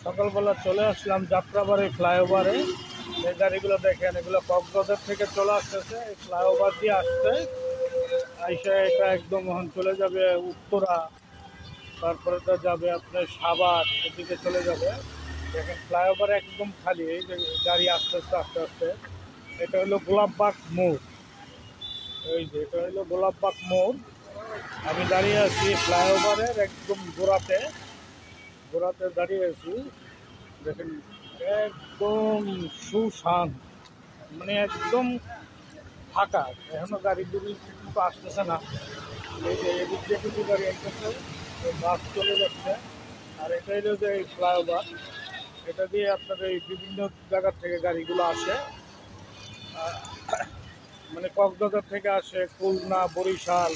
সকালবেলা চলে আসলাম যাত্রাবাড়ি ফ্লাইওভারে। এই গাড়িগুলো দেখেন, এগুলো কক্সবাজার থেকে চলে আসতেছে এই ফ্লাইওভার দিয়ে আসতে। আইসা এটা একদম এখন চলে যাবে উত্তরা, তারপরে তো যাবে আপনার সাভার, এদিকে চলে যাবে। দেখেন ফ্লাইওভার একদম খালি, এই যে গাড়ি আসতে আস্তে। এটা হলো গোলাপবাগ মোড়। এই যে এটা হলো গোলাপবাগ মোড়। আমি দাঁড়িয়ে আছি ফ্লাইওভারের একদম গোড়াতে দাঁড়িয়ে আছি। দেখেন একদম সুশান, মানে একদম ফাঁকা, এখনো গাড়ি কিন্তু আসতেছে না। এই যে এদিক দিয়ে কিছু গাড়ি আসতেছে, বাস চলে যাচ্ছে। আর এটা হলো যে এই ফ্লাইওভার, এটা দিয়ে আপনার এই বিভিন্ন জায়গার থেকে গাড়িগুলো আসে। মানে কক্সবাজার থেকে আসে, খুলনা, বরিশাল,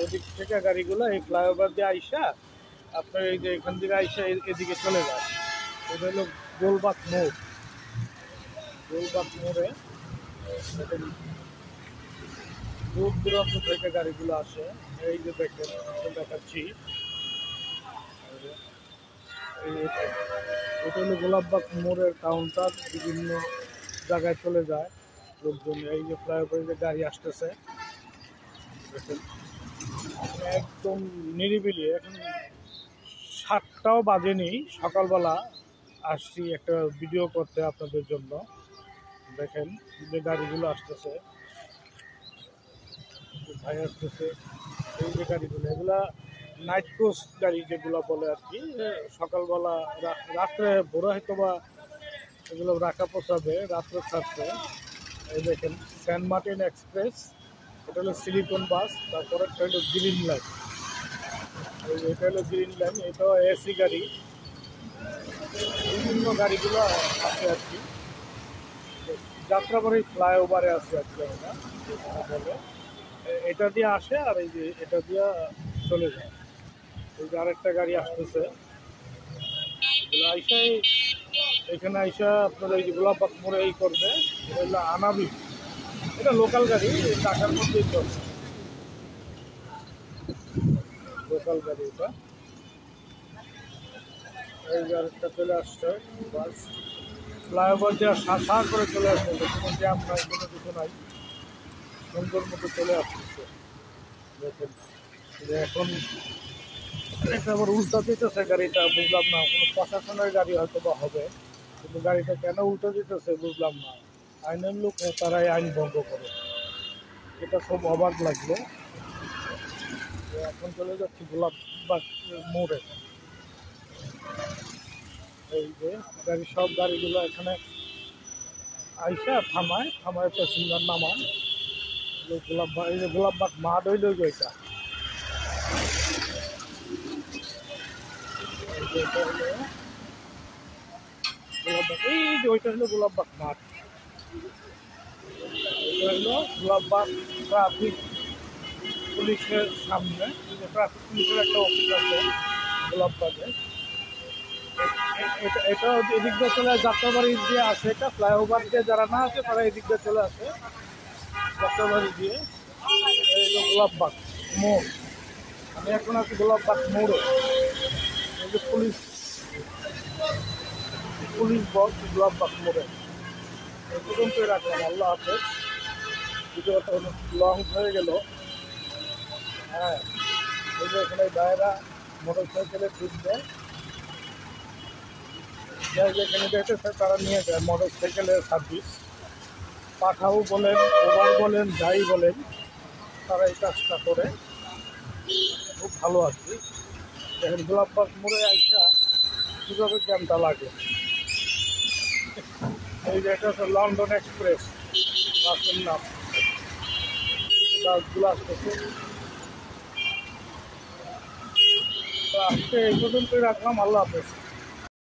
ওদিক থেকে গাড়িগুলো এই ফ্লাইওভার দিয়ে আইসা আপনার এই যে এখান থেকে আইসা এদিকে চলে যায়। এটা হলো গোলবাগ মোড়ে দূর দূরান্ত থেকে গাড়িগুলো আসে। এই যে দেখেন, দেখাচ্ছি, এটা হলো গোলাপবাগ মোড়ের কাউন্টার, বিভিন্ন জায়গায় চলে যায় লোকজন। এই যে ফ্লাইওভারে যে গাড়ি আসতেছে দেখেন, একদম নিরিবিলি। এখন 7টাও বাজেনি, সকালবেলা আসছি একটা ভিডিও করতে আপনাদের জন্য। দেখেন যে গাড়িগুলো আসতেছে, ভাই আসতেছে। এই যে গাড়িগুলো, এগুলা নাইট ক্রুজ গাড়ি যেগুলো বলে আর কি। সকালবেলা রাত্রে ভোরে হয়তো বা এগুলো রাখা পোষাবে, রাত্রে ছাড়ছে। এই দেখেন সেন্ট মার্টিন এক্সপ্রেস, এটা হলো সিলিকন বাস। তারপরে এটা হলো গ্রিন লাইন, এটা হলো গ্রিন লাইন, এটাও এসি গাড়ি। বিভিন্ন গাড়িগুলো আছে আর কি। যাত্রাবাড়ি ফ্লাইওভারে আছে আর কি। আমরা বলে এটা দিয়ে আসে, আর এই যে এটা দিয়ে চলে যায়। এই যে আরেকটা গাড়ি আসতেছে, এগুলো আইসাই এখানে আইসা আপনার এই যে গোলাপবাগ মোড়ে এই করবে। এটা হলো আনাবি, এটা লোকাল গাড়ি, ঢাকার মধ্যেই চলছে, লোকাল গাড়ি এটা। এই যে আরেকটা চলে আসছে বাস, ফ্লাইওভার দিয়ে শাঁসা করে চলে আসছে, কোনো জ্যাম নাই, কোনো কিছু নাই, সুন্দর মতো চলে আসতেছে। দেখেন যে এখন এটা আবার উল্টা দিতেছে গাড়িটা, বুঝলাম না। কোনো প্রশাসনের গাড়ি হয়তো বা হবে, কিন্তু গাড়িটা কেন উল্টো দিতেছে বুঝলাম না। আইনের লোক, তারাই আইন ভঙ্গ করে, এটা খুব অবাক লাগলো। এখন চলে যাচ্ছি গোলাপবাগ মোড়ে। এই যে সব গাড়িগুলো এখানে আইসা থামায় প্যাসেঞ্জার নামায়। গোলাপবাগ, এই যে গোলাপবাগ মাঠ হইল যে এটা, গোলাপবাগ, এই যে ওইটা হলো গোলাপবাগ মাঠ। এটা হলো গোলাপবাগ ট্রাফিক পুলিশের সামনে, ট্রাফিক পুলিশের একটা অফিস আছে গোলাপবাগে। এটা এদিক দিয়ে চলে যাত্রাবাড়ি দিয়ে আসে, এটা ফ্লাইওভার দিয়ে যারা না আসে তারা এদিক দিয়ে চলে আসে যাত্রাবাড়ি দিয়ে। এই যে গোলাপবাগ মোড়, আমি এখন আছি গোলাপবাগ মোড়ে। এই যে পুলিশ বক্স গোলাপবাগ মোড়ে। এই পর্যন্তই রাখলাম, আল্লাহ হাফেজ। ভিডিওটা অনেক লং হয়ে গেল। হ্যাঁ, এই যে এখানে ভাইয়েরা মোটর সাইকেলে ঢুকবে, যেখানে দেখতেছে তারা নিয়ে যায় মোটর সাইকেলের সার্ভিস। পাঠাও বলেন, ওভার বলেন, যাই বলেন, তারা এই কাজটা করে, খুব ভালো আর কি। দেখেন গোলাপবাগ মোড়ে আইসা কীভাবে জ্যামটা লাগে। এই যে এটা হচ্ছে লন্ডন এক্সপ্রেস বাসের নাম, বাসগুলো আসতেছে। তো আজকে এই পর্যন্তই রাখলাম, আল্লাহ হাফেজ।